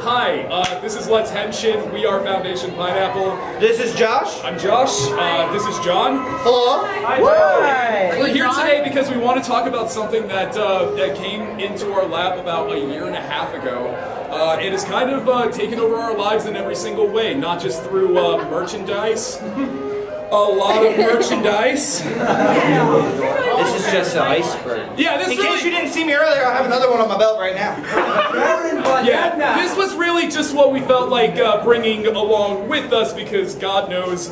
Hi, this is Let's Henshin. We are Foundation Pineapple. This is Josh. I'm Josh. This is John. Hello. Hi. We're here today because we want to talk about something that came into our lab about a year and a half ago. It has kind of taken over our lives in every single way, not just through merchandise. A lot of merchandise. This is just an iceberg. Yeah, this In case you didn't see me earlier, I have another one on my belt right now. Yeah, this was really just what we felt like bringing along with us because God knows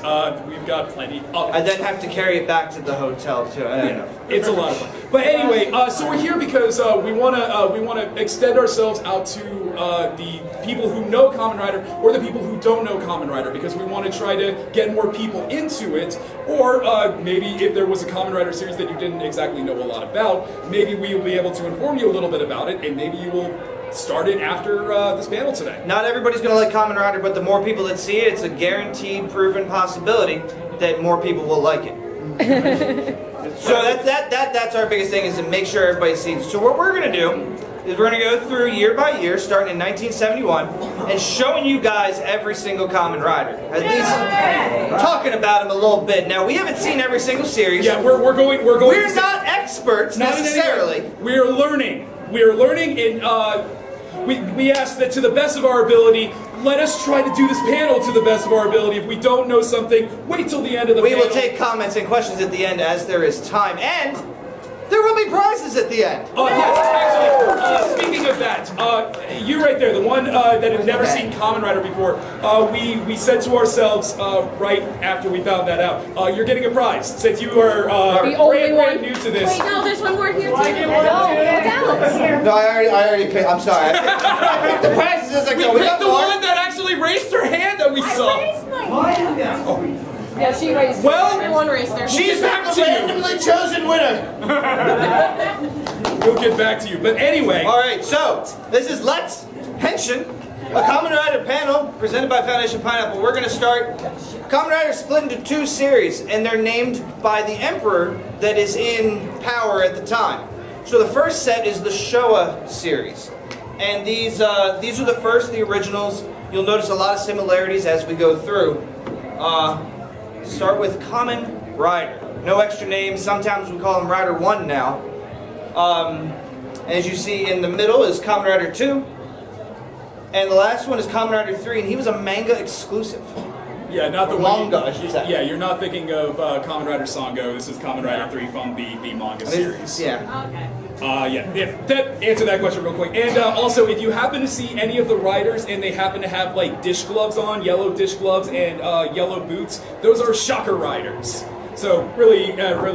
we've got plenty of it. I then have to carry it back to the hotel too. It's a lot of fun. But anyway, so we're here because we want to extend ourselves out to the people who know Kamen Rider or the people who don't know Kamen Rider because we want to try to get more people into it. Or maybe if there was a Kamen Rider series that you didn't exactly know a lot about, maybe we will be able to inform you a little bit about it, and maybe you will start it after this panel today. Not everybody's going to like Kamen Rider, but the more people that see it, it's a guaranteed, proven possibility that more people will like it. So that's our biggest thing, is to make sure everybody sees. So what we're going to do is we're going to go through year by year, starting in 1971, and showing you guys every single Kamen Rider. At least talking about him a little bit. Now, we haven't seen every single series. Yeah, we're going. We're not experts necessarily. We're learning. We're learning, and we ask that to the best of our ability, let us try to do this panel to the best of our ability. If we don't know something, wait till the end of the panel. We will take comments and questions at the end as there is time, and there will be prizes at the end. Yes, actually, speaking of that, you right there, the one that had never seen Kamen Rider before, we said to ourselves right after we found that out, you're getting a prize since you are brand new to this. Wait, no, there's one more here too. No, I already picked. I'm sorry. I picked the prizes as I go. We picked the one that actually raised her hand that we saw. Yeah, she raised. Well, everyone raised her. She's back the to you. randomly chosen winner. We'll get back to you. But anyway. All right, so this is Let's Henshin, a Kamen Rider panel presented by Foundation Pineapple. We're going to start. Kamen Rider split into two series, and they're named by the emperor that is in power at the time. So the first set is the Showa series, and these are the first, the originals. You'll notice a lot of similarities as we go through. Start with Kamen Rider. No extra names. Sometimes we call him Rider 1 now. As you see in the middle is Kamen Rider 2. And the last one is Kamen Rider 3, and he was a manga exclusive. Yeah, not the manga, I should say. Yeah, you're not thinking of Kamen Rider Sango. This is Kamen Rider 3 from the manga series. Yeah. Okay. Answer that question real quick. And also, if you happen to see any of the riders and they happen to have like dish gloves on, yellow dish gloves and yellow boots, those are shocker riders. So really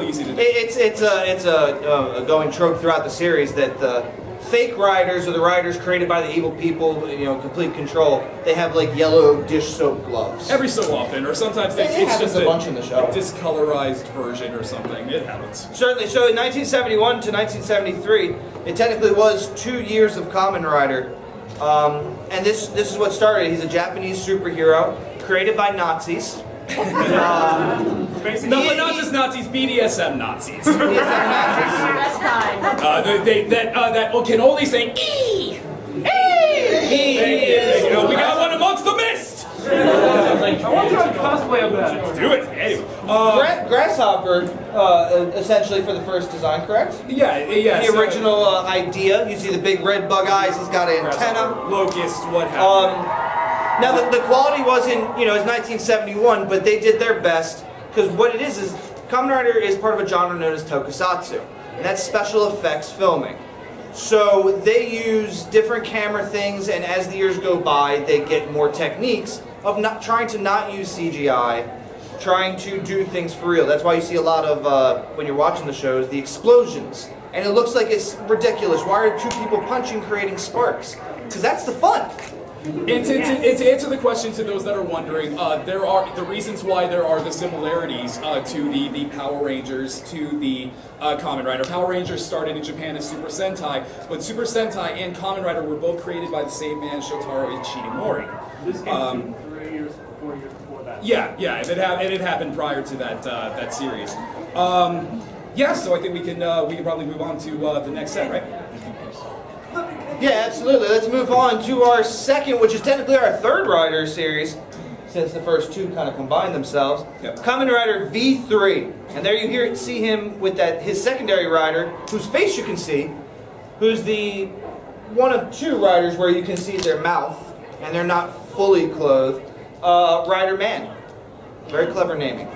easy to do. It's a going trope throughout the series that the fake riders, or the riders created by the evil people, complete control, they have like yellow dish soap gloves. Every so often, or sometimes it's just a bunch in the show. a discolorized version or something. It happens. Certainly. So in 1971 to 1973, it technically was 2 years of Kamen Rider. And this is what started. He's a Japanese superhero created by Nazis. No, but not just Nazis, BDSM Nazis. BDSM Nazis. That's fine. That can only say E. We got one amongst the mist. I want to do a cosplay of that. Do it anyway. Grasshopper, essentially for the first design, correct? Yeah. The original idea. You see the big red bug eyes. He's got an antenna. Locust. What happened? Now the quality wasn't, it's 1971, but they did their best, because what it is Kamen Rider is part of a genre known as tokusatsu, and that's special effects filming. So they use different camera things, and as the years go by, they get more techniques of trying to not use CGI, trying to do things for real. That's why you see a lot of, when you're watching the shows, the explosions. And it looks like it's ridiculous. Why are two people punching, creating sparks? Because that's the fun. And to answer the question to those that are wondering, there are the reasons why there are the similarities to the Power Rangers, to the Kamen Rider. Power Rangers started in Japan as Super Sentai, but Super Sentai and Kamen Rider were both created by the same man, Shotaro Ishinomori. This came 3 years, 4 years before that. Yeah, and it happened prior to that series. So I think we can probably move on to the next set, right? Yeah, absolutely. Let's move on to our second, which is technically our third Rider series, since the first two kind of combined themselves. Yep. Kamen Rider V3. And there you see him with his secondary rider, whose face you can see, who's the one of two riders where you can see their mouth, and they're not fully clothed. Rider Man. Very clever naming.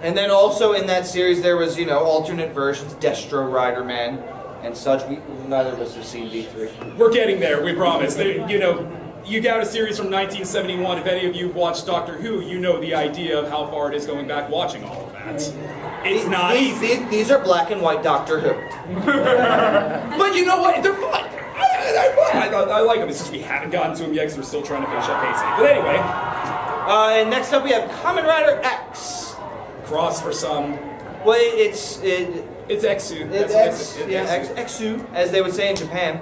And then also in that series there was, alternate versions, Destro Rider Man and such. Neither of us have seen V3. We're getting there, we promise. You got a series from 1971. If any of you watched Doctor Who, you know the idea of how far it is going back watching all of that. It's not easy. These are black and white Doctor Who. But you know what? They're fun. They're fun. I like them. It's just we haven't gotten to them yet because we're still trying to finish up Pacey. But anyway. And next up we have Kamen Rider X. Cross for some. Well, it's Exu. Exu, as they would say in Japan.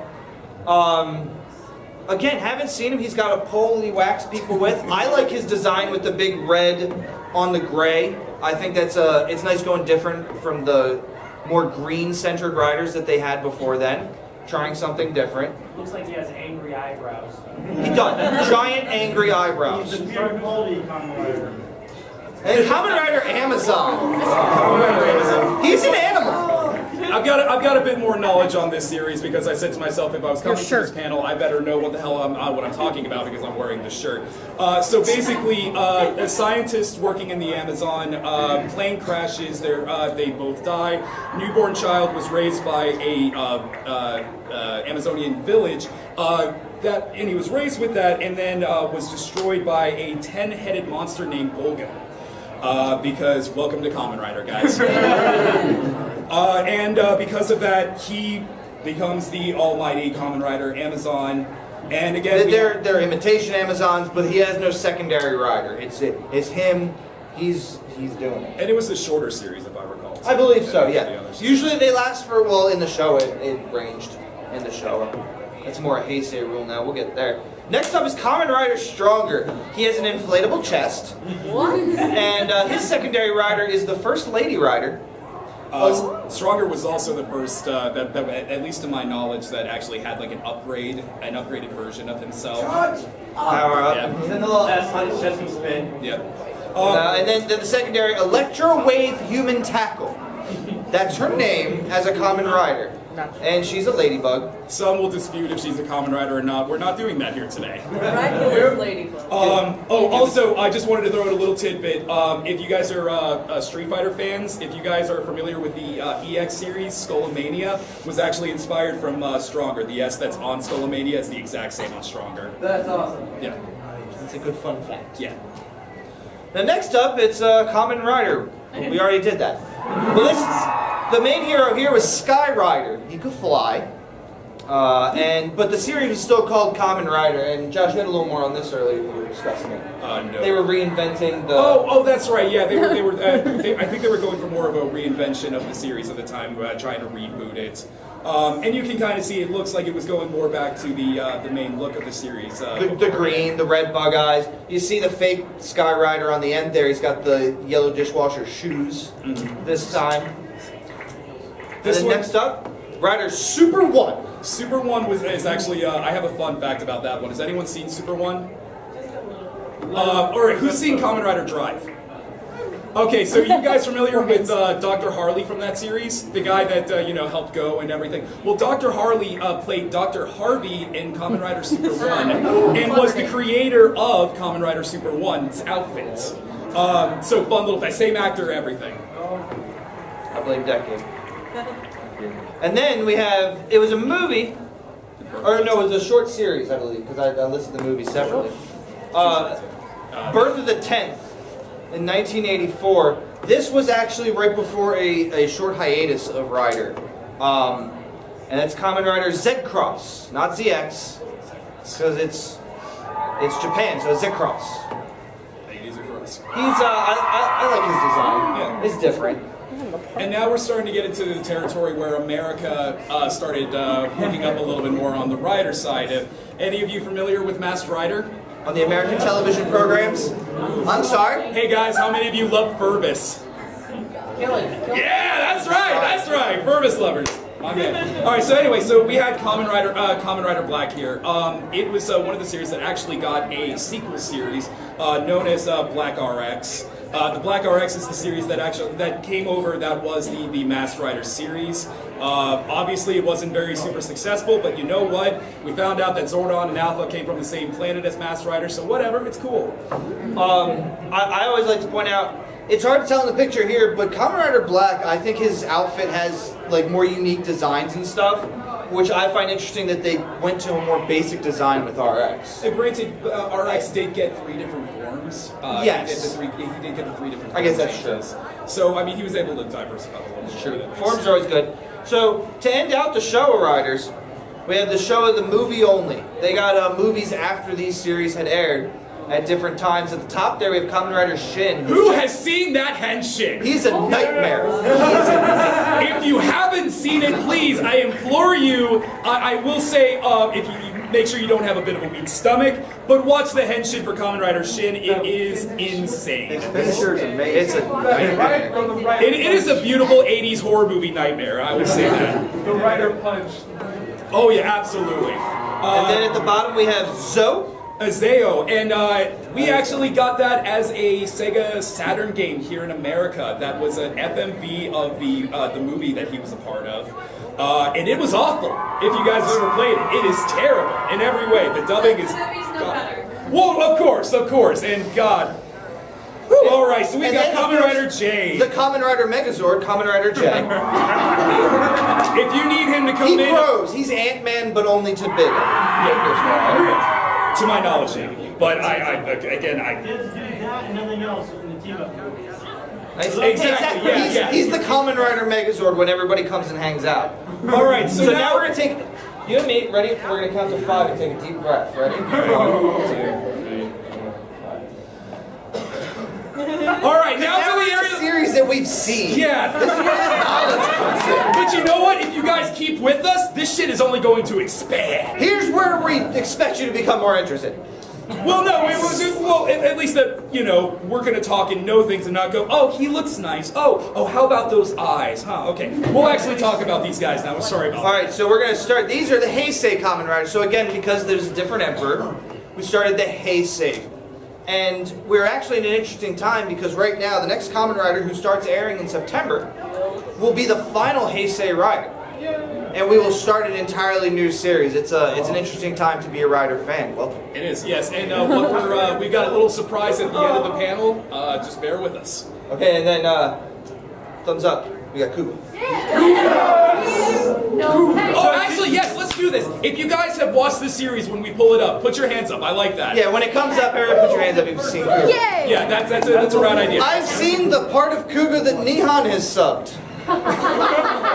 Again, haven't seen him. He's got a pole he whacks people with. I like his design with the big red on the gray. I think it's nice going different from the more green-centered riders that they had before then. Trying something different. Looks like he has angry eyebrows. He does. Giant angry eyebrows. He's a pure moldy Kamen Rider. And Kamen Rider Amazon. He's an animal. I've got a bit more knowledge on this series because I said to myself, if I was coming to this panel, I better know what the hell what I'm talking about because I'm wearing this shirt. So basically, a scientist working in the Amazon, plane crashes. They both die. Newborn child was raised by a Amazonian village. And he was raised with that, and then was destroyed by a 10-headed monster named Volga. Because welcome to Kamen Rider, guys. And because of that, he becomes the almighty Kamen Rider Amazon. And again, they're imitation Amazons, but he has no secondary rider. It's him. He's doing it. and it was a shorter series, if I recall. I believe so. than the Yeah. others. Usually they last for in the show it ranged in the show. That's more a Heisei rule now. We'll get there. Next up is Kamen Rider Stronger. He has an inflatable chest. What? And his secondary rider is the first lady rider. Stronger was also the first, that, at least to my knowledge, that actually had like an upgraded version of himself. Power up. Yeah. And then the little Chest and spin. Yeah. and then the secondary, Electro Wave Human Tackle. That's her name as a Kamen Rider. And she's a ladybug. Some will dispute if she's a Kamen Rider or not. We're not doing that here today. Right, ladybug. Also, I just wanted to throw in a little tidbit. If you guys are Street Fighter fans, if you guys are familiar with the EX series, Skullomania was actually inspired from Stronger. The S that's on Skullomania is the exact same on Stronger. That's awesome. Yeah. That's a good fun fact. Yeah. Now next up, it's Kamen Rider. We already did that. Well, the main hero here was Sky Rider. He could fly. But the series was still called Kamen Rider. And Josh, you had a little more on this earlier when we were discussing it. No. They were reinventing the... Oh, that's right. Yeah, they were. I think they were going for more of a reinvention of the series at the time, trying to reboot it. And you can kind of see it looks like it was going more back to the main look of the series. The green, the red bug eyes. You see the fake Sky Rider on the end there. He's got the yellow dishwasher shoes this time. Next up, Rider Super 1. Super 1 is actually. I have a fun fact about that one. Has anyone seen Super 1? All right, who's seen Kamen Rider Drive? Okay, so are you guys familiar with Dr. Harley from that series? The guy that, helped Go and everything. Well, Dr. Harley played Dr. Harvey in Kamen Rider Super 1 and was the creator of Kamen Rider Super 1's outfits. So fun little fact. Same actor, everything. I blame Decade. And then we have, it was a movie, or no, it was a short series, I believe, because I listed the movie separately. Birth of the 10th. In 1984, this was actually right before a short hiatus of Rider. And it's Kamen Rider Z-Cross, not ZX, because it's Japan, so Z-Cross. Make it easier for us. I like his design. Yeah. It's different. And now we're starting to get into the territory where America started picking up a little bit more on the Rider side. Any of you familiar with Masked Rider? On the American television programs? I'm sorry? Hey guys, how many of you love Furbus? Yeah, that's right, Furbus lovers. My man. All right. So anyway, so we had Kamen Rider Black here. It was one of the series that actually got a sequel series known as Black RX. The Black RX is the series that came over. That was the Masked Rider series. Obviously, it wasn't very super successful, but you know what? We found out that Zordon and Alpha came from the same planet as Masked Rider, so whatever. It's cool. I always like to point out, it's hard to tell in the picture here, but Kamen Rider Black, I think his outfit has like more unique designs and stuff, which I find interesting that they went to a more basic design with RX. Granted, RX did get 3 different forms. Yes. He did get the 3 different forms. I guess that's true. So, I mean, he was able to diversify a little bit. True. Forms are always good. So, to end out the Showa Riders, we have the Showa the movie only. They got movies after these series had aired at different times. At the top there, we have Kamen Rider Shin. Who has seen that Henshin? He's a nightmare. If you haven't seen it, please, I implore you, I will say, if you make sure you don't have a bit of a weak stomach, but watch the Henshin for Kamen Rider Shin. It is insane. It's a nightmare. It is a beautiful 80s horror movie nightmare, I will say that. The Rider Punch. Oh yeah, absolutely. And then at the bottom we have Zo. Azeo, and we actually got that as a Sega Saturn game here in America. That was an FMV of the movie that he was a part of, and it was awful. If you guys have ever played it, it is terrible in every way. The dubbing is. Well, of course, and God. Whew, all right, so we got Kamen Rider J. The Kamen Rider Megazord, Kamen Rider J. If you need him to come He in, grows. He's Ant-Man, but only to bigger. to my knowledge, but again, I. Just do that and nothing else in the team-up movies. Exactly. Yeah. He's the Kamen Rider Megazord when everybody comes and hangs out. All right, so now we're gonna take. You and me, ready? We're gonna count to 5 and take a deep breath. Ready? 1, 2, 3. All right, now to the area. Series that we've seen. Yeah. This is where the knowledge comes in. But you know what? If you guys keep with us, this shit is only going to expand. Here's where we expect you to become more interested. Well, no, at least that, we're going to talk and know things and not go, oh, he looks nice. Oh, how about those eyes? Huh, okay. We'll actually talk about these guys now. Sorry about that. Alright, so we're going to start. These are the Heisei Kamen Riders. So again, because there's a different emperor, we started the Heisei. And we're actually in an interesting time because right now, the next Kamen Rider who starts airing in September will be the final Heisei Rider. And we will start an entirely new series. It's an interesting time to be a Rider fan. Welcome. It is, yes. And we've got a little surprise at the end of the panel. Just bear with us. Okay, and then thumbs up. We got Kuba. No. Actually, yes, let's do this. If you guys have watched this series when we pull it up, put your hands up. I like that. Yeah, when it comes up, everyone put your hands up if you've seen Kuga. Yay! Yeah, that's a rad idea. I've seen the part of Kuga that Nihon has subbed.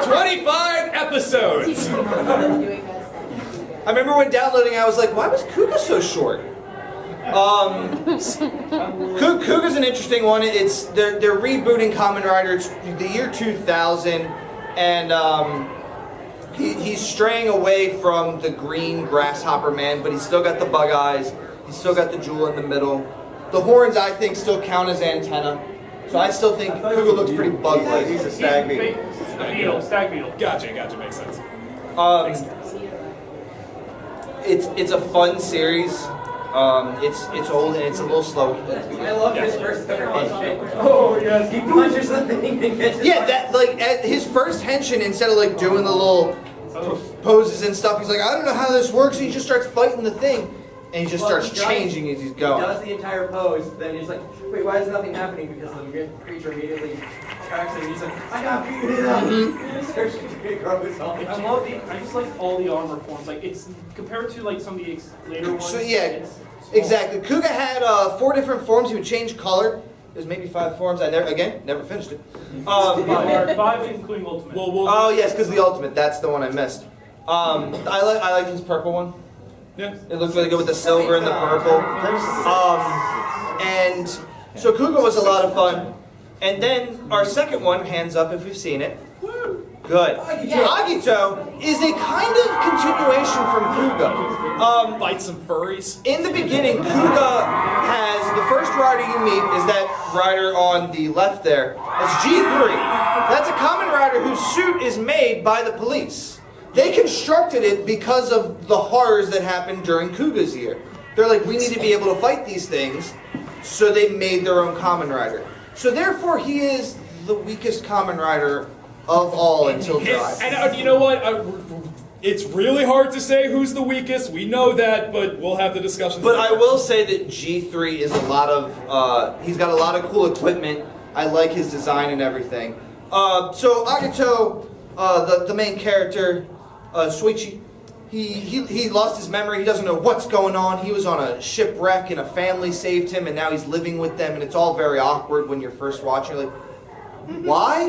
25 episodes. I remember when downloading, I was like, why was Kuga so short? Kuga's an interesting one. They're rebooting Kamen Rider. It's the year 2000, and he's straying away from the green grasshopper man, but he's still got the bug eyes. He's still got the jewel in the middle. The horns, I think, still count as antenna. So I still think Kuga looks pretty bug-like. He's a stag beetle. Stag beetle. Gotcha, makes sense. It's a fun series. It's old and it's a little slow. I love his first henshin. Oh, yes. He punches something and gets it. Yeah, that at his first henshin, instead of like doing the little poses and stuff, he's like, I don't know how this works. And he just starts fighting the thing, and he just starts changing as he's He going. does the entire pose, then he's like, wait, why is nothing happening? Because the creature immediately attacks him, and he's like, I got beat it up. He starts to grow his own. I just like all the armor forms. Like, it's compared to like some of the later ones. So yeah, it's exactly. Kuga had 4 different forms. He would change color. There's maybe 5 forms. I never finished it. 5 including ultimate. Oh yes, because the ultimate. That's the one I missed. I like his purple one. Yeah. It looks really good with the silver and the purple. And so Kuga was a lot of fun. And then our second one, hands up if you've seen it, Good. Agito is a kind of continuation from Kuga. Fight some furries. In the beginning, Kuga has the first rider you meet is that rider on the left there. That's G3. That's a Kamen Rider whose suit is made by the police. They constructed it because of the horrors that happened during Kuga's year. They're like, we need to be able to fight these things, so they made their own Kamen Rider. So therefore, he is the weakest Kamen Rider of all until Drive. And you know what? It's really hard to say who's the weakest. We know that, but we'll have the discussion. But I will say that G3 is a lot of, he's got a lot of cool equipment. I like his design and everything. So Agito, the main character, Suichi, he lost his memory. He doesn't know what's going on. He was on a shipwreck and a family saved him and now he's living with them and it's all very awkward when you're first watching. You're like, why?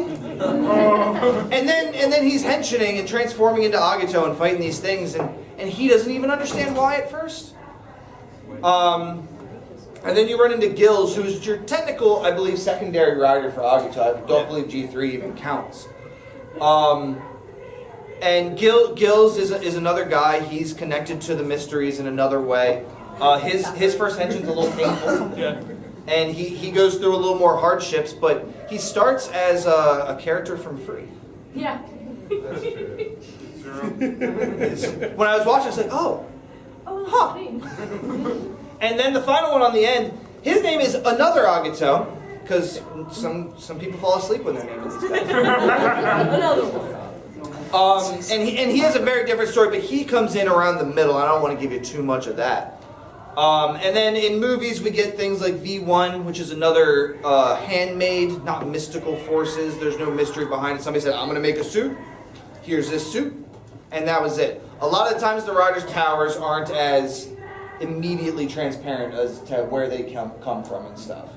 and then he's henshining and transforming into Agito and fighting these things and he doesn't even understand why at first. And then you run into Gills, who's your technical, I believe, secondary rider for Agito. I don't believe G3 even counts. And Gills is another guy. He's connected to the mysteries in another way. His first henshin's a little painful. Yeah. And he goes through a little more hardships, but he starts as a character from Free. Yeah. When I was watching, I was like, oh, huh. And then the final one on the end, his name is another Agito, because some people fall asleep when their name is these guys. Another one. And he has a very different story, but he comes in around the middle. I don't want to give you too much of that. And then in movies, we get things like V1, which is another handmade, not mystical forces. There's no mystery behind it. Somebody said, I'm going to make a suit. Here's this suit. And that was it. A lot of times the rider's powers aren't as immediately transparent as to where they come from and stuff.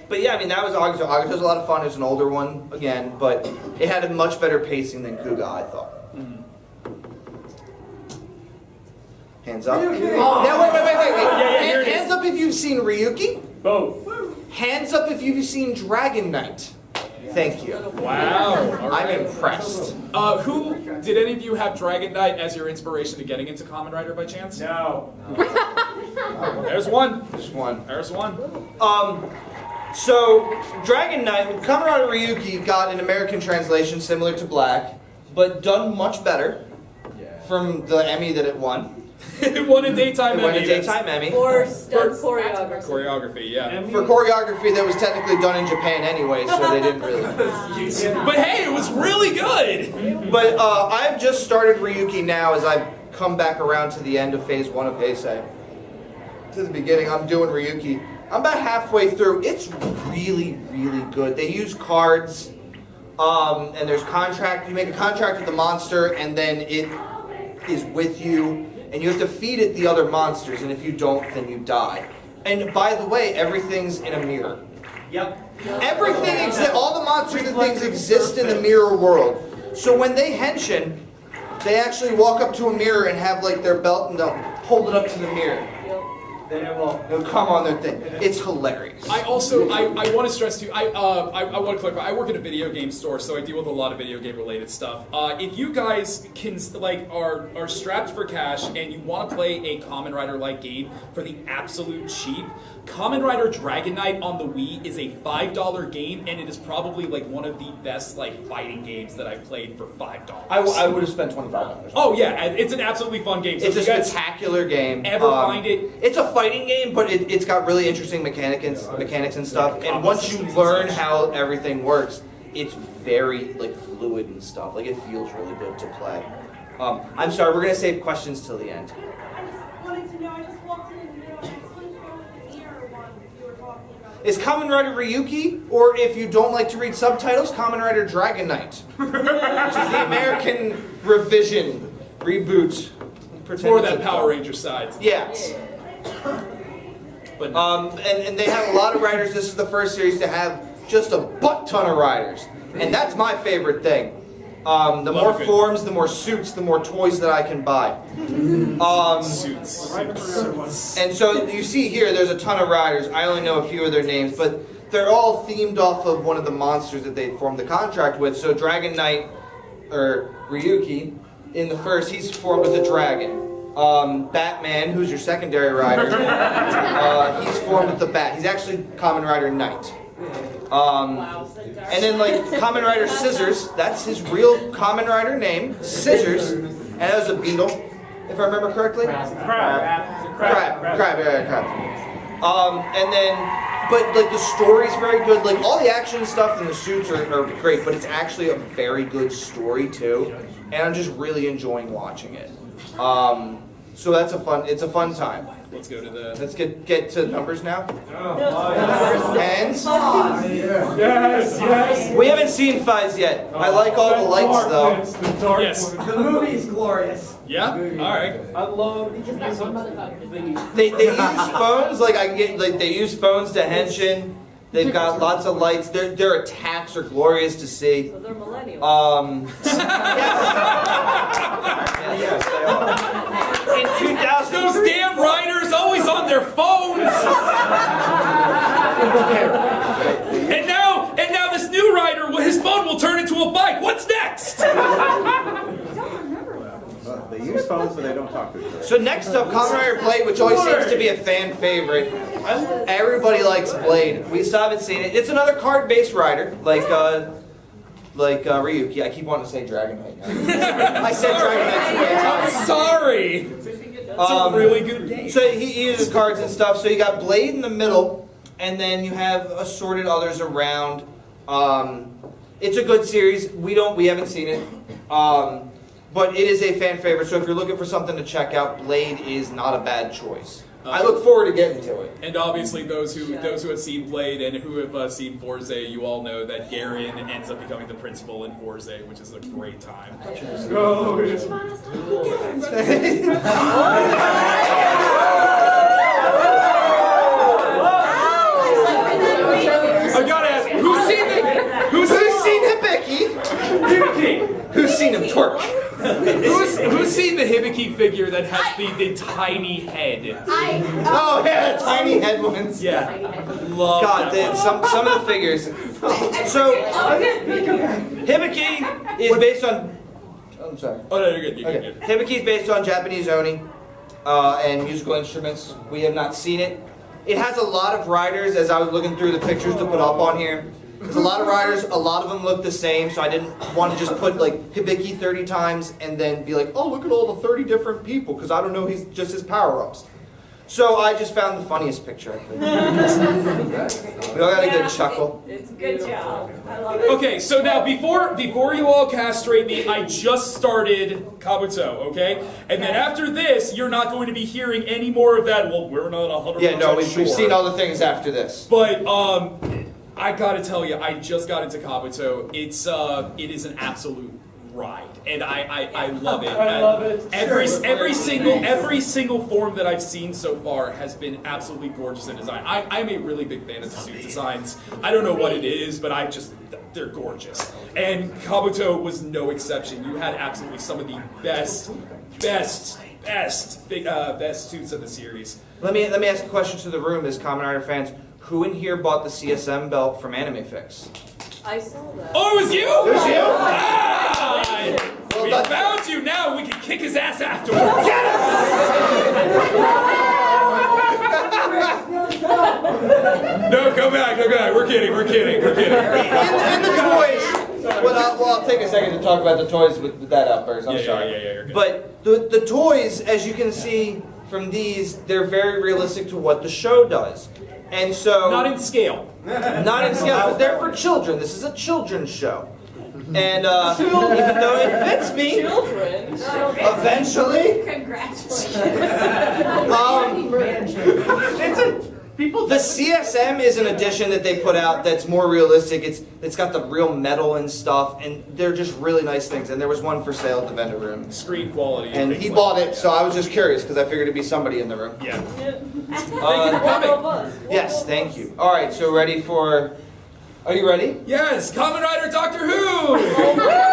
But yeah, I mean, that was Agito. Agito's a lot of fun. It was an older one, again, but it had a much better pacing than Kuga, I thought. Hands up. Now, wait. Yeah, Hands up if you've seen Ryuki. Both. Hands up if you've seen Dragon Knight. Thank you. Wow. All I'm right. impressed. Did any of you have Dragon Knight as your inspiration to getting into Kamen Rider by chance? No. There's one. Just one. There's one. So, Dragon Knight, Kamen Rider Ryuki got an American translation similar to Black, but done much better from the Emmy that it won. It won a daytime It won Emmy. a daytime Emmy. Or stunt choreography. Choreography, yeah. For choreography that was technically done in Japan anyway, so they didn't really. But hey, it was really good! But I've just started Ryuki now as I've come back around to the end of phase 1 of Heisei. To the beginning, I'm doing Ryuki. I'm about halfway through. It's really, really good. They use cards, and there's contract. You make a contract with the monster, and then it is with you, and you have to feed it the other monsters, and if you don't, then you die. And by the way, everything's in a mirror. Yep. Everything exists. All the monsters and things exist in the mirror world. So when they henshin, they actually walk up to a mirror and have like their belt and they'll hold it up to the mirror. Then it will. They'll come on their thing. It's hilarious. I also, I want to stress too, I want to clarify, I work in a video game store, so I deal with a lot of video game related stuff. If you guys can, like, are strapped for cash and you want to play a Kamen Rider-like game for the absolute cheap, Kamen Rider Dragon Knight on the Wii is a $5 game, and it is probably like one of the best like fighting games that I've played for $5. I would have spent $25. Oh yeah, and it's an absolutely fun game. So It's a if you guys spectacular game. ever find it, It's a fighting game, but it's got really interesting mechanics and stuff. And once you learn how everything works, it's very like fluid and stuff. Like it feels really good to play. I'm sorry, we're gonna save questions till the end. I just wanted to know, I just walked in and there was the ear one you were talking about. Is Kamen Rider Ryuki, or if you don't like to read subtitles, Kamen Rider Dragon Knight, which is the American revision, reboot. or that Power Ranger side. Yes. But And they have a lot of riders. This is the first series to have just a butt ton of riders. And that's my favorite thing. The more it. forms, the more suits, the more toys that I can buy. suits. And so you see here, there's a ton of riders. I only know a few of their names, but they're all themed off of one of the monsters that they formed the contract with. So Dragon Knight, or Ryuki, in the first, he's formed with a dragon. Batman, who's your secondary rider, he's formed with the bat. He's actually Kamen Rider Knight. And then like Kamen Rider Scissors, that's his real Kamen Rider name, Scissors, and that was a beetle, if I remember correctly. Crab. And then, but like the story's very good. Like all the action stuff and the suits are great, but it's actually a very good story too, and I'm just really enjoying watching it. So it's a fun time. Let's go to the. Let's get to numbers now. Yes, yes. We haven't seen Fives yet. I like all the lights though. Yes. The movie's glorious. Yeah. All right. I love They use phones like I can get like they use phones to Henshin. They've got lots of lights. Their attacks are glorious to see. So they're millennials. Yes, they are. In 2000, Those damn riders always on their phones. and now this new rider, his phone will turn into a bike. What's next? They use phones, but they don't talk to each other. So next up, Kamen Rider Blade, which always seems to be a fan favorite. Everybody likes Blade. We still haven't seen it. It's another card-based rider, like Ryuki. I keep wanting to say Dragon Knight now. I said Dragon Knight too many times. I'm sorry. It's a really good game. So he uses cards and stuff. So you got Blade in the middle, and then you have assorted others around. It's a good series. We haven't seen it, but it is a fan favorite. So if you're looking for something to check out, Blade is not a bad choice. I look forward to getting to it. And obviously, those who have seen Blade and who have seen Forze, you all know that Garion ends up becoming the principal in Forze, which is a great time. I gotta ask, who's seen Hibiki? Who's seen him twerk? Who's seen the Hibiki figure that has the tiny head? Oh yeah, the tiny head ones. Yeah, love God, that some of the figures. So Hibiki is based on. I'm sorry. Oh no, you're good. You're Okay. good. Hibiki is based on Japanese oni and musical instruments. We have not seen it. It has a lot of riders. As I was looking through the pictures to put up on here, there's a lot of riders. A lot of them look the same, so I didn't want to just put like Hibiki 30 times and then be like, oh, look at all the 30 different people, because I don't know just his power-ups. So I just found the funniest picture I could. We all got a good chuckle. It's good job. I love it. Okay, so now before you all castrate me, I just started Kabuto, okay? And then after this, you're not going to be hearing any more of that. Well, we're not 100% Yeah, no, we've sure. seen all the things after this. But I gotta tell you, I just got into Kabuto. It is an absolute ride, and I love it. I love it. Every single form that I've seen so far has been absolutely gorgeous in design. I'm a really big fan of the suit designs. I don't know what it is, but they're gorgeous. And Kabuto was no exception. You had absolutely some of the best suits of the series. Let me ask a question to the room as Kamen Rider fans. Who in here bought the CSM belt from Anime Fix? I saw that. Oh, it was you? It was you? Ah! Well We done. found you now. We can kick his ass afterwards. No, come back. We're kidding. And the toys. Well, I'll take a second to talk about the toys with that outburst. I'm sorry. Yeah, you're good. But the toys, as you can see from these, they're very realistic to what the show does. And so... Not in scale. Not in scale, because they're for children. This is a children's show. And even though it fits me, Children. eventually... Congratulations. The CSM is an edition that they put out that's more realistic. It's got the real metal and stuff, and they're just really nice things. And there was one for sale at the vendor room. Screen quality. And he bought it, so I was just curious, because I figured it'd be somebody in the room. Yeah. One of us. Yes, thank you. All right, so ready for... Are you ready? Yes, Kamen Rider Doctor Who! Alright.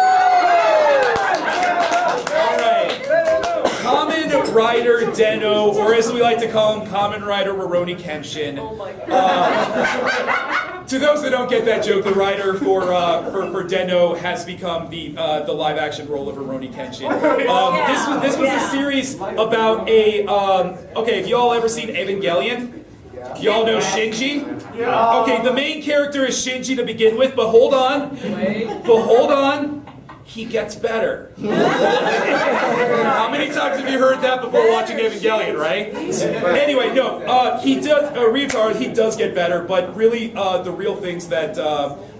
Kamen Rider Denno, or as we like to call him, Kamen Rider Rurouni Kenshin. Oh my god. To those that don't get that joke, the writer for Den-O has become the live-action role of Rurouni Kenshin. This was a series about a okay. Have y'all ever seen Evangelion? Y'all know Shinji? Okay, the main character is Shinji to begin with, but hold on. He gets better. How many times have you heard that before watching Evangelion, right? Anyway, no, he does, Ryutaro, he does get better, but really, the real things that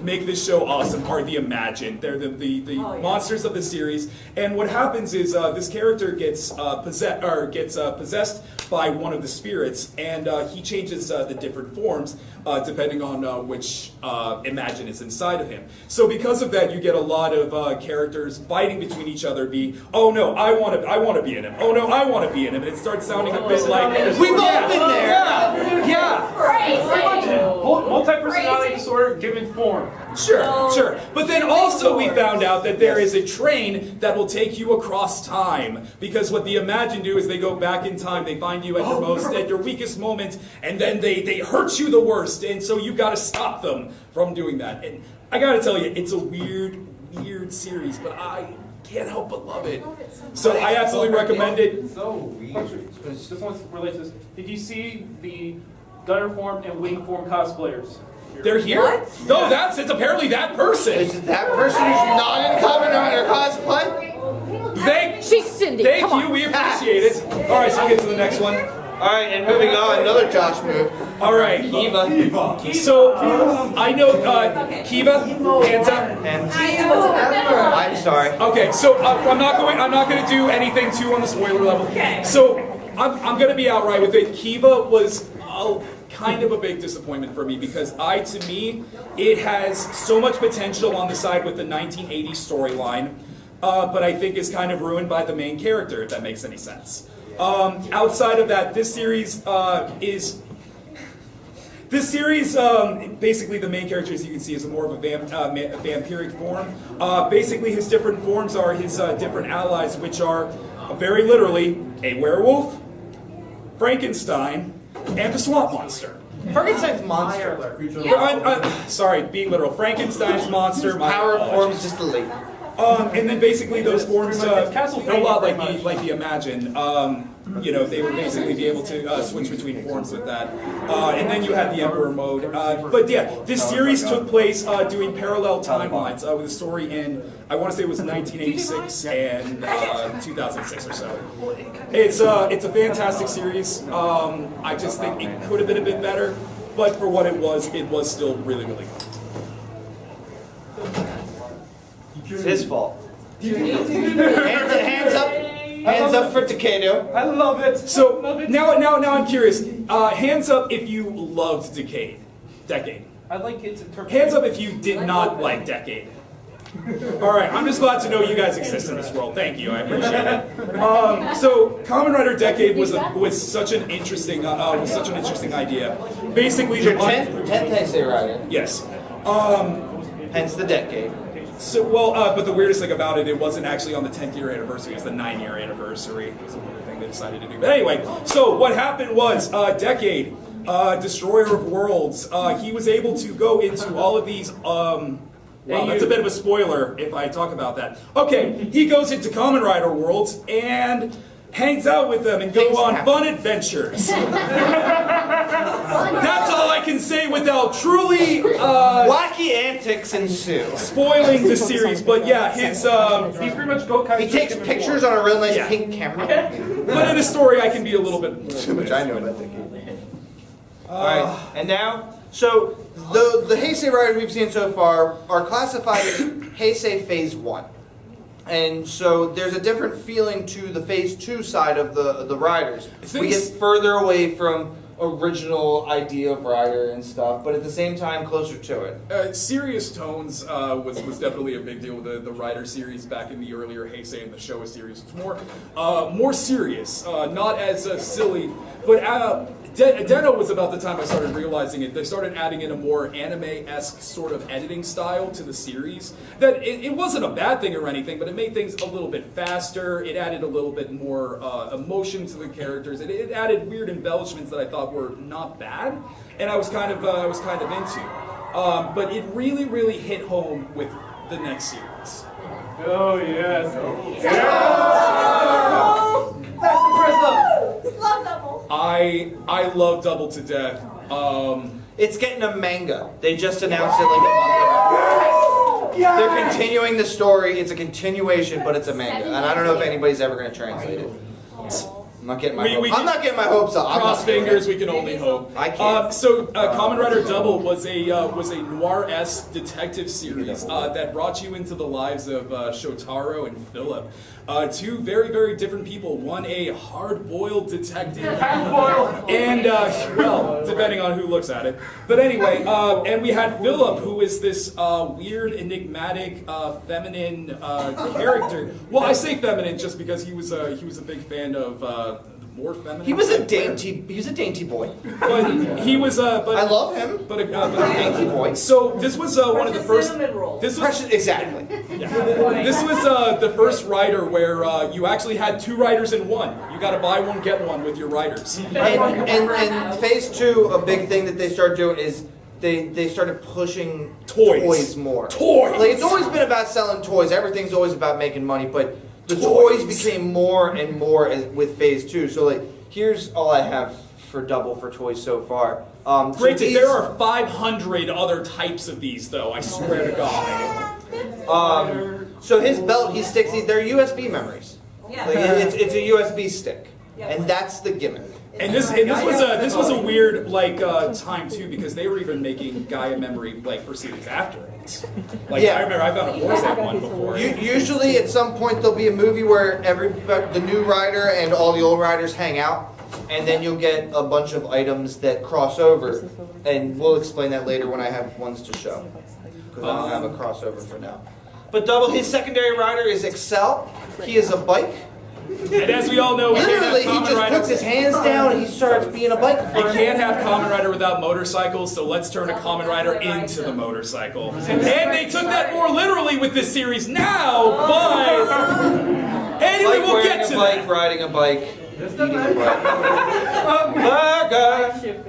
make this show awesome are the imagined. They're the monsters of the series, and what happens is this character gets possessed by one of the spirits, and he changes the different forms depending on which imagine is inside of him. So because of that, you get a lot of characters fighting between each other, being, oh no, I want to be in him. Oh no, I want to be in him. And it starts sounding a bit like We've all been there. Yeah. Multi-personality disorder given form. Sure. But then also we found out that there is a train that will take you across time. Because what the Imagine do is they go back in time, they find you at your weakest moment, and then they hurt you the worst. And so you gotta stop them from doing that. And I gotta tell you, it's a weird series, but I can't help but love it. So I absolutely recommend it. So weird. Just want to relate to this. Did you see the gunner form and wing form cosplayers? They're here? What? No, it's apparently that person. Is it that person who's not in Kamen Rider cosplay? She's Cindy. Thank you, we appreciate it. All right, so we'll get to the next one. All right, and moving on, another Josh move. All right. Kiva. So I know Kiva, hands up. And I'm sorry. Okay, so I'm not going to do anything too on the spoiler level. So I'm going to be outright with it. Kiva was kind of a big disappointment for me because to me, it has so much potential on the side with the 1980s storyline, but I think is kind of ruined by the main character, if that makes any sense. Outside of that, this series basically the main character, as you can see, is more of a vampiric form. Basically, his different forms are his different allies, which are very literally a werewolf, Frankenstein, and the swamp monster. Frankenstein's monster. Sorry, being literal. Frankenstein's monster. Power forms just delete. And then basically those forms, a lot like the Imagine, they would basically be able to switch between forms with that. And then you had the Emperor mode. But yeah, this series took place doing parallel timelines with a story in, I want to say it was 1986 and 2006 or so. It's a fantastic series. I just think it could have been a bit better, but for what it was still really, really good. It's his fault. Hands up for Takeda. I love it. So now I'm curious. Hands up if you loved Decade. I'd like it to interpret. Hands up if you did not like Decade. All right, I'm just glad to know you guys exist in this world. Thank you, I appreciate it. So Kamen Rider Decade was such an interesting idea. Basically, Your 10th Heisei Rider. Yes. Hence the decade. So but the weirdest thing about it wasn't actually on the 10th year anniversary. It was the 9-year anniversary. It was a weird thing they decided to do. But anyway, so what happened was Decade, Destroyer of Worlds. He was able to go into all of these. Well, that's a bit of a spoiler if I talk about that. Okay, he goes into Kamen Rider Worlds and hangs out with them and go on fun adventures. That's all I can say without truly wacky antics ensue. Spoiling the series, but yeah, his He's pretty much Gokai. He takes pictures on a real nice pink camera. But in a story, I can be a little bit Too much I know about the game. Alright, and now, so the Heisei Riders we've seen so far are classified as Heisei Phase 1. And so there's a different feeling to the Phase 2 side of the Riders. We get further away from original idea of Rider and stuff, but at the same time closer to it. Serious tones was definitely a big deal with the Rider series back in the earlier Heisei and the Showa series. It's more serious, not as silly, but Den-O was about the time I started realizing it. They started adding in a more anime-esque sort of editing style to the series. That it wasn't a bad thing or anything, but it made things a little bit faster. It added a little bit more emotion to the characters. It added weird embellishments that I thought were not bad, and I was kind of into. but it really, really hit home with the next series. Oh, yes. That's the Prism! Love Double. I love Double to death. It's getting a manga. They just announced it like a month ago. They're continuing the story. It's a continuation, but it's a manga. And I don't know if anybody's ever going to translate it. I'm not getting my I'm not getting my hopes up. Cross fingers, we can only hope. I can't. Kamen Rider Double was a noir-esque detective series that brought you into the lives of Shotaro and Philip. Two very, very different people. One a hard-boiled detective. Hard-boiled! And, well, depending on who looks at it. But anyway, and we had Philip, who is this weird, enigmatic, feminine character. Well, I say feminine just because he was a big fan of more feminine. He was a dainty boy. But he was but I love him. But a Dainty boy. So this was one of the first. Cinnamon roll. This was Precious, exactly. this was the first rider where you actually had two riders in one. You got to buy one get one with your riders. And phase 2, a big thing that they started doing is they started pushing Toys. more. Toys. Like, it's always been about selling toys. Everything's always about making money, but the toys became more and more with phase 2. So like, here's all I have for Double for toys so far. Granted, there are 500 other types of these, though. I swear to God. So his belt, they're USB memories. Yeah. Like, it's a USB stick, and that's the gimmick. And this was a weird time too, because they were even making Gaia memory for series after it. I remember I found a Forza one before. Usually at some point there'll be a movie where the new rider and all the old riders hang out, and then you'll get a bunch of items that cross over, and we'll explain that later when I have ones to show, because I don't have a crossover for now. But Double, his secondary rider is Excel. He is a bike. And as we all know, we Literally, he can't have Kamen just Rider. puts his hands down and he starts being a bike. You can't have Kamen Rider without motorcycles, so let's turn a Kamen Rider into the motorcycle. And they took that more literally with this series now, but anyway, we'll get to that. Riding a bike, eating a bike. Burger.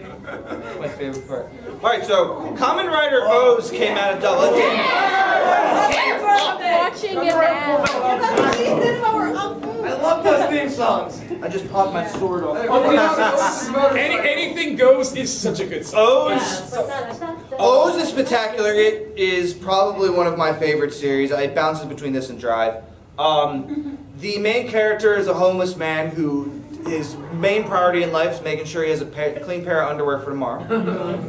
My favorite part. All right, so Kamen Rider O's came out of Double. Watching it now. I love those theme songs. I just popped my sword off. Anything Goes is such a good song. O's is spectacular. It is probably one of my favorite series. It bounces between this and Drive. The main character is a homeless man who his main priority in life is making sure he has a clean pair of underwear for tomorrow.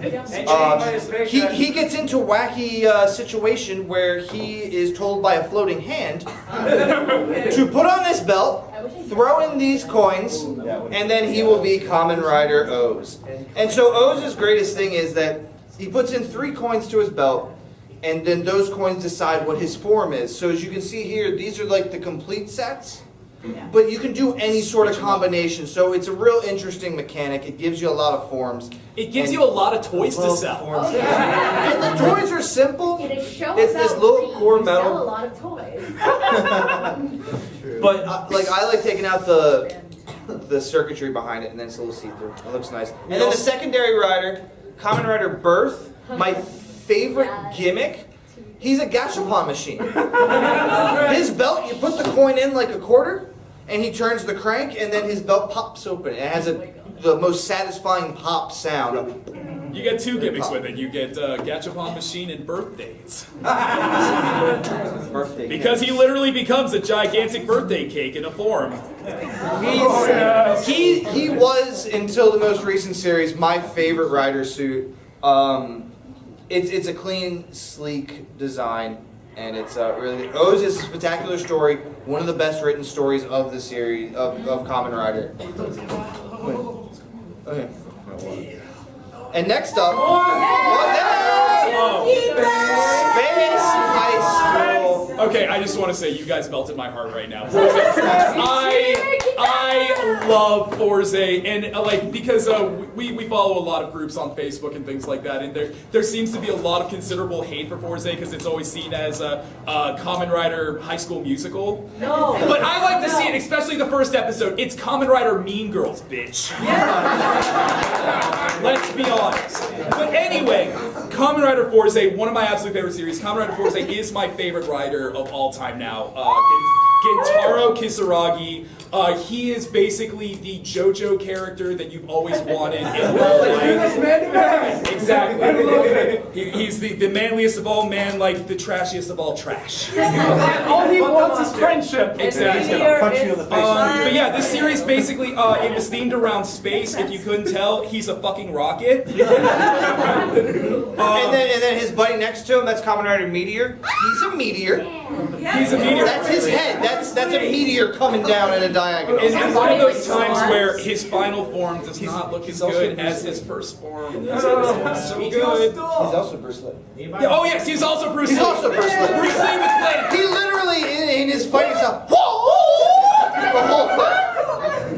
He gets into a wacky situation where he is told by a floating hand to put on this belt, throw in these coins, and then he will be Kamen Rider O's. And so O's greatest thing is that he puts in 3 coins to his belt, and then those coins decide what his form is. So as you can see here, these are like the complete sets. But you can do any sort of combination, so it's a real interesting mechanic. It gives you a lot of forms. It gives you a lot of toys to sell. And the toys are simple. In a show It's this about little green, core we sell a metal. lot of toys. But I like taking out the circuitry behind it, and then it's a little see-through. It looks nice. And then the secondary rider, Kamen Rider Birth, my favorite gimmick. He's a gachapon machine. His belt, you put the coin in like a quarter, and he turns the crank, and then his belt pops open. It has the most satisfying pop sound. You get 2 gimmicks with it. You get Gachapon Machine and Birthdays. Birthday Because he literally becomes a gigantic birthday cake in a form. He was, until the most recent series, my favorite rider suit. It's a clean, sleek design, and it's really... O's is a spectacular story, one of the best written stories of the series, of Kamen Rider. Okay. And next up... Space High School. Okay, I just want to say you guys melted my heart right now. I love Forza, and because we follow a lot of groups on Facebook and things like that, and there seems to be a lot of considerable hate for Forza because it's always seen as a Kamen Rider High School Musical. No. But I like to see it, especially the first episode. It's Kamen Rider Mean Girls, bitch. Let's be honest. But anyway, Kamen Rider Forze, one of my absolute favorite series. Kamen Rider Forze is my favorite rider of all time now. Gentaro Kisaragi. He is basically the JoJo character that you've always wanted in real life. Exactly. He's the manliest of all men, like the trashiest of all trash. All he wants is friendship. Exactly. Punch you in the face. But yeah, this series basically it was themed around space. If you couldn't tell, he's a fucking rocket. And then his buddy next to him, that's Kamen Rider Meteor. He's a meteor. He's a meteor. That's his head. That's a meteor coming down in a diagonal. And one of those times where his final form does not look as good as his first form. So good. He's also Bruce Lee. Oh yes, he's also Bruce Lee. He's also Bruce Lee. Bruce Lee was playing. He literally, in his fighting style, the whole thing.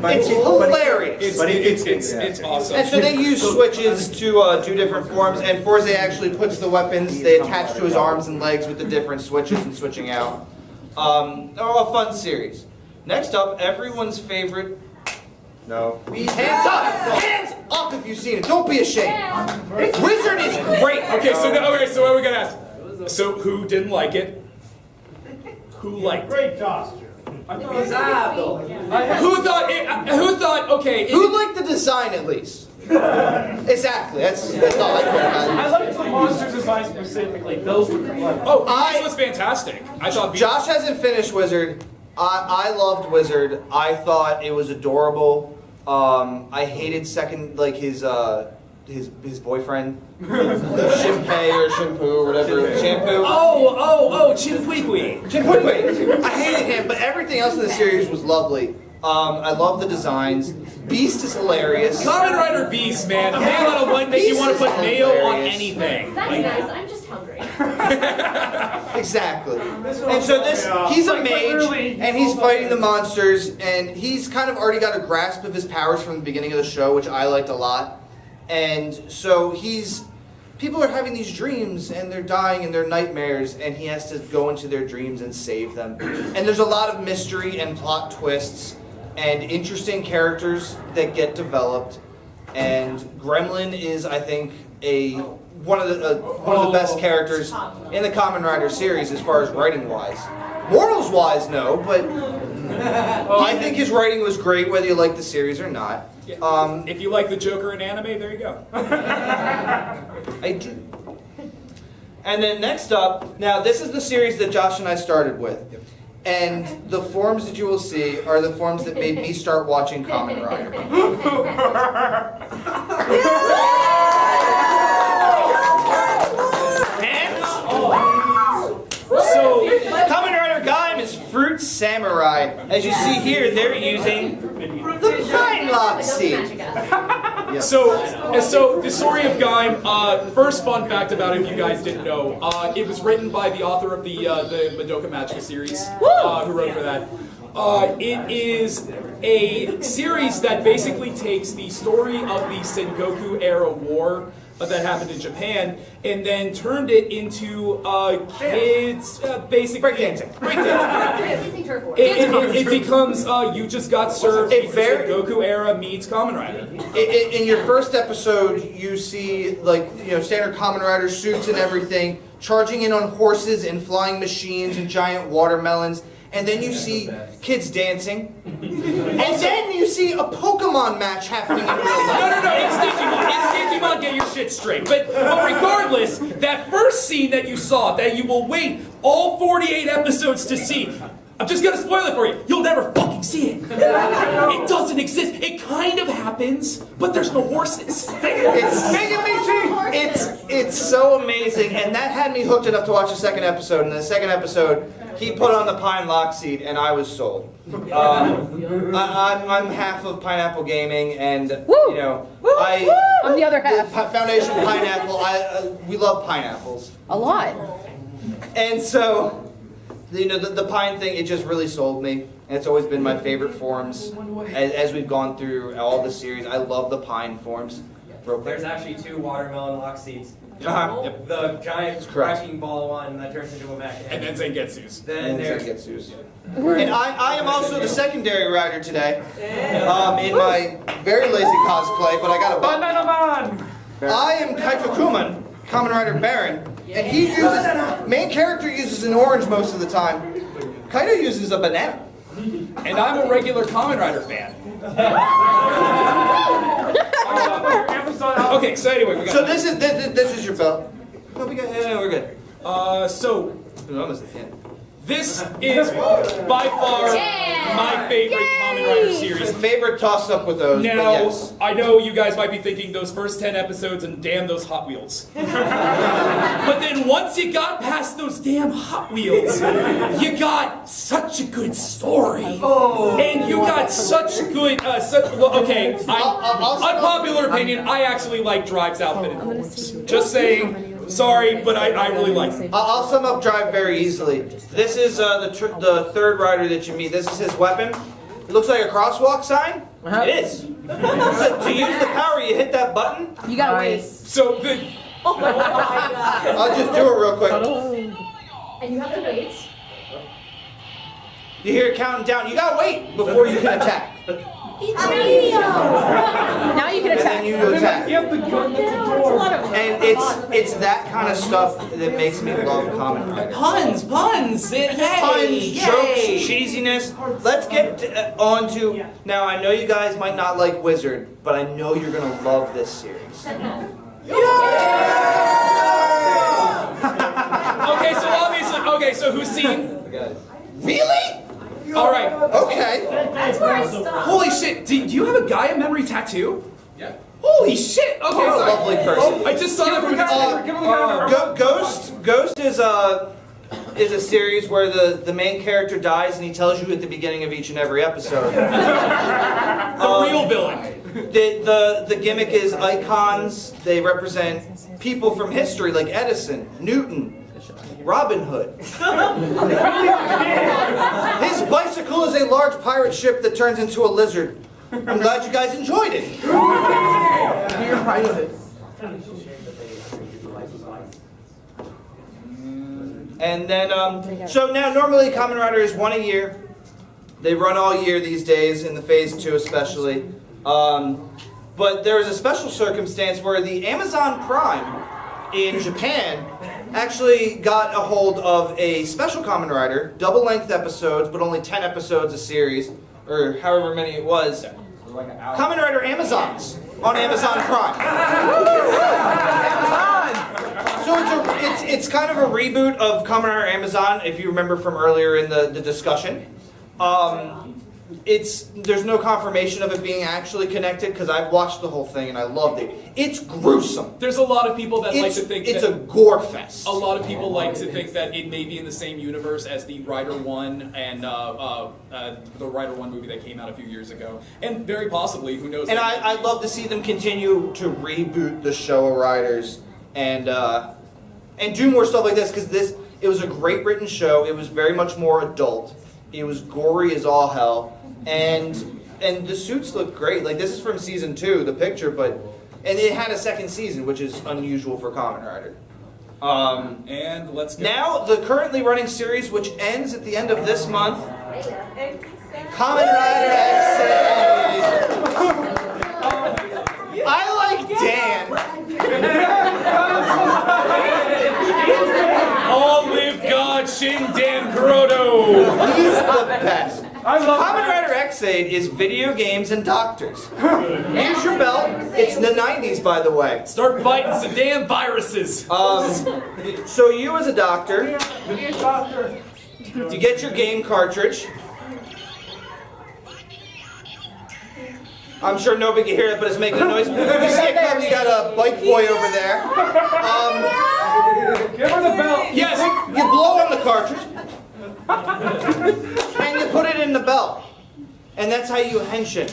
It's hilarious. It's awesome. And so they use switches to do different forms, and Forze actually puts the weapons they attach to his arms and legs with the different switches and switching out. They're all a fun series. Next up, everyone's favorite. No. Hands up! Hands up if you've seen it. Don't be ashamed. Wizard is great. Okay, so what are we gonna ask? So who didn't like it? Who liked it? Great costume. Who thought? Okay. Who liked the design at least? Exactly. That's all I care about. I like the monster design specifically. Those were great. Oh, this was fantastic. I thought. Josh hasn't finished Wizard. I loved Wizard. I thought it was adorable. I hated his boyfriend, Shinpei or Shampoo or whatever. Shampoo. Chinquigui. Chinpui. I hated him, but everything else in the series was lovely. I love the designs. Beast is hilarious. Kamen Rider Beast, man. A mail on a one make you want to put mail on anything. That's nice. I'm just hungry. Exactly. And so he's a mage, and he's fighting the monsters, and he's kind of already got a grasp of his powers from the beginning of the show, which I liked a lot. And so people are having these dreams, and they're dying in their nightmares, and he has to go into their dreams and save them. And there's a lot of mystery and plot twists, and interesting characters that get developed. And Gremlin is, I think, one of the best characters in the Kamen Rider series as far as writing wise. Morals wise, no, but I think his writing was great, whether you like the series or not. If you like the Joker in anime, there you go. I do. And then next up, now this is the series that Josh and I started with. And the forms that you will see are the forms that made me start watching Kamen Rider. So, Kamen Rider Gaim is Fruit Samurai. As you see here, they're using the Pine Lock seed. So the story of Gaim, first fun fact about it, if you guys didn't know, it was written by the author of the Madoka Magica series, who wrote for that. It is a series that basically takes the story of the Sengoku era war that happened in Japan, and then turned it into kids basic breakdancing. It becomes you just got served. A very Goku era meets Kamen Rider. In your first episode, you see standard Kamen Rider suits and everything, charging in on horses and flying machines and giant watermelons. And then you see kids dancing. And then you see a Pokemon match happening in real life. No, it's Digimon. It's Digimon, get your shit straight. But regardless, that first scene that you saw, that you will wait all 48 episodes to see, I'm just gonna spoil it for you. You'll never fucking see it. It doesn't exist. It kind of happens, but there's no horses. It's so amazing, and that had me hooked enough to watch the second episode. And the second episode, he put on the Pine Lock seed, and I was sold. I'm half of Pineapple Gaming, and I'm the other half. Foundation Pineapple. We love pineapples A lot. and so. The pine thing, it just really sold me. And it's always been my favorite forms as we've gone through all the series. I love the pine forms. There's actually 2 watermelon lock seeds. Yep. The giant cracking ball one that turns into a mech. And then Zangetsu's. And I am also the secondary rider today. In my very lazy cosplay, but I got a button. I am Kaito Kuman. Kamen Rider Baron, and he uses, main character uses an orange most of the time. Kaido uses a banana. And I'm a regular Kamen Rider fan. Okay, so anyway, we got. So this is your belt. No, we got. Yeah, we're good. So We're almost at the end. this is by far my favorite Kamen Rider series. Favorite toss up with those. Now, but yes. I know you guys might be thinking those first 10 episodes and damn those Hot Wheels. But then once you got past those damn Hot Wheels, you got such a good story. And you got such good, okay, unpopular opinion, I actually like Drive's outfit in Force. Just saying, sorry, but I really like it. I'll sum up Drive very easily. This is the third rider that you meet. This is his weapon. It looks like a crosswalk sign. It is. To use the power, you hit that button. You gotta wait. So the I'll just do it real quick. And you have to wait. You hear it counting down. You gotta wait before you can attack. Now you can And attack. then you attack. Yep, the gun at the door. And it's that kind of stuff that makes me love Kamen Rider. puns, Puns, jokes, cheesiness. Let's get on to, now I know you guys might not like Wizard, but I know you're gonna love this series. Okay, so obviously, so who's seen? Really? All right. Okay. That's where I stopped. Holy shit, do you have a Gaia memory tattoo? Yeah. Holy shit, okay. You're a sorry. lovely person. I just saw that from Ghost is a series where the main character dies and he tells you at the beginning of each and every episode. the real villain. The gimmick is icons. They represent people from history like Edison, Newton, Robin Hood. His bicycle is a large pirate ship that turns into a lizard. I'm glad you guys enjoyed it. And then, so now normally Kamen Rider is one a year. They run all year these days, in the Phase 2 especially. But there is a special circumstance where the Amazon Prime in Japan actually got a hold of a special Kamen Rider, double-length episodes, but only 10 episodes a series, or however many it was. Kamen Rider Amazons on Amazon Prime. So it's kind of a reboot of Kamen Rider Amazon, if you remember from earlier in the discussion. There's no confirmation of it being actually connected because I've watched the whole thing and I loved it. It's gruesome. There's a lot of people that like to think it's that a gore fest. a lot of people like to think that it may be in the same universe as the Rider 1 and the Rider 1 movie that came out a few years ago. And very possibly, who knows? And I'd love to see them continue to reboot the Showa Riders and do more stuff like this because it was a great written show. It was very much more adult. It was gory as all hell. And the suits look great. Like this is from season 2, the picture, and it had a second season, which is unusual for Kamen Rider. And let's go. Now the currently running series, which ends at the end of this month, Kamen Rider X. I like Dan. All live God, Shin Dan Kurodo. He's the best. Kamen Rider X-Aid is video games and doctors. Here's your belt. It's the 90s, by the way. Start fighting some damn viruses. So you as a doctor, you get your game cartridge. I'm sure nobody can hear it, but it's making a noise. You see it come, you got a bike boy over there. Give her the belt. Yes. You blow on the cartridge, and you put it in the belt. And that's how you henshin.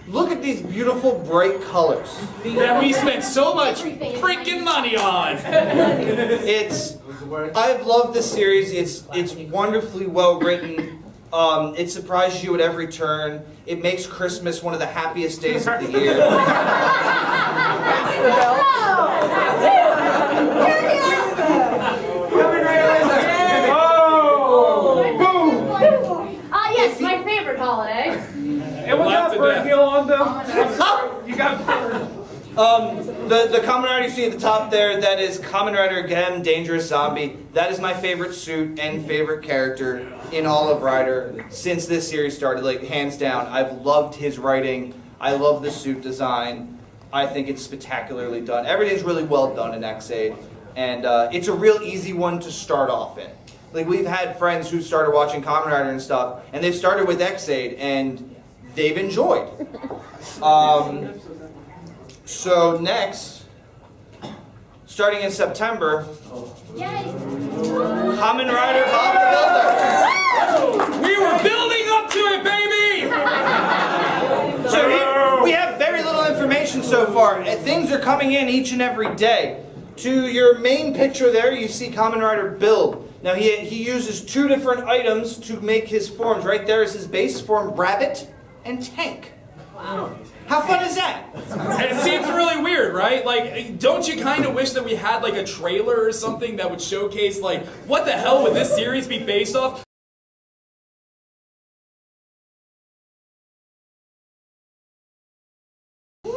Look at these beautiful, bright colors. That we spent so much freaking money on. I've loved this series. It's wonderfully well written. It surprises you at every turn. It makes Christmas one of the happiest days of the year. Yes, my favorite holiday. And without to burn death. heel on them, I'm sorry, you got burned. The Kamen Rider you see at the top there, that is Kamen Rider Gem, Dangerous Zombie. That is my favorite suit and favorite character in all of Rider since this series started, like hands down. I've loved his writing. I love the suit design. I think it's spectacularly done. Everything's really well done in X8, and it's a real easy one to start off in. Like, we've had friends who started watching Kamen Rider and stuff, and they've started with X8, and they've enjoyed. So next, starting in September, Yay! Kamen Rider Bob the Builder. We were building up to it, baby! So here, we have very little information so far. Things are coming in each and every day. To your main picture there, you see Kamen Rider Build. Now he uses 2 different items to make his forms. Right there is his base form, Rabbit and Tank. Wow. How fun is that? And it seems really weird, right? Like, don't you kind of wish that we had like a trailer or something that would showcase like, what the hell would this series be based off?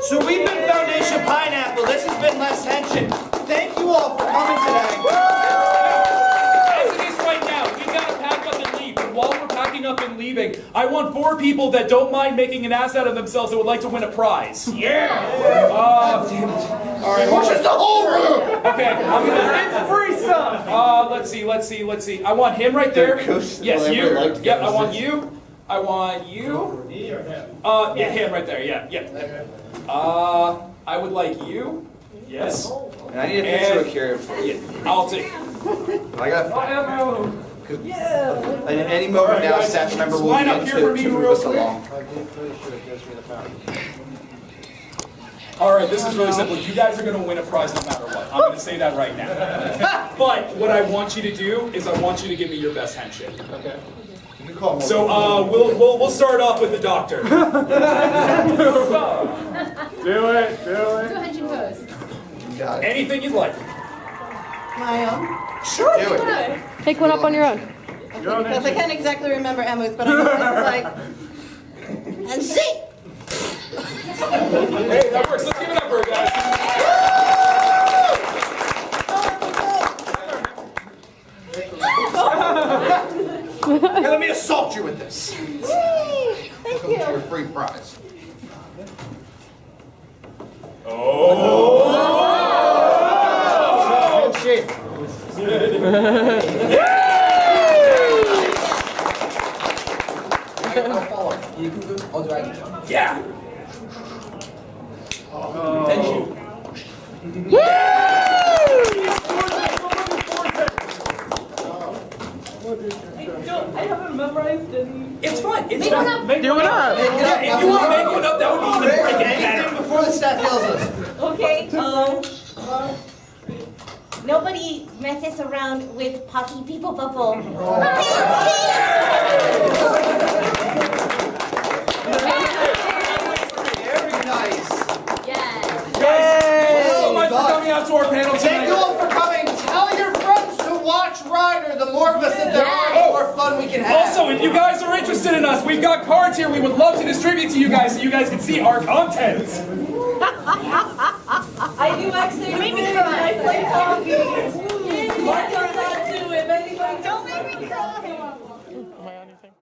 So we've been Foundation Pineapple. This has been Les Henshin. Thank you all for coming today. As it is right now, we've got to pack up and leave. And while we're packing up and leaving, I want 4 people that don't mind making an ass out of themselves that would like to win a prize. Yeah! All right, hold on. The whole room. Okay, I'm gonna. It's free stuff! Let's see. I want him right there. Ghost- Yes, well, you. everybody liked Yep, I ghosts. want you. I want you. Me or him? Yeah, him right there. Yeah. I would like you. Yes. And I need a picture of And- Kira. Yeah, I'll take. I got. Yeah! At any moment now, guys, staff member will line up begin here for me to move real us quick. along. All right, this is really simple. You guys are going to win a prize no matter what. I'm going to say that right now. But what I want you to do is I want you to give me your best handshake. Okay. You can call him. So we'll start off with the doctor. Do it! Do a Henshin pose. You got it. Anything you'd like. My own? Sure. Do it. Good. Take one up on your own. Your own Because I can't exactly remember Emma's, but I know this is like, and see! Hey, that works. Let's give it up for her, guys. Here, let me assault you with this. Thank you. Your free prize. Handshake. I'll follow. You can go. I'll drag you. Yeah. Then you. I haven't memorized any. It's fun. It's Make fun. one up. Do it up! Yeah, if you want to make one up, that would be even freaking better. Anything before the staff yells at us. Okay, nobody messes around with Pocky People Bubble. Very nice. Yes. Thank you so much for coming out to our panel Thank tonight. you all for coming. Tell your friends to watch Rider. The more of us that there are, the more fun we can have. Also, if you guys are interested in us, we've got cards here we would love to distribute to you guys so you guys can see our content. I do actually. I play hockey.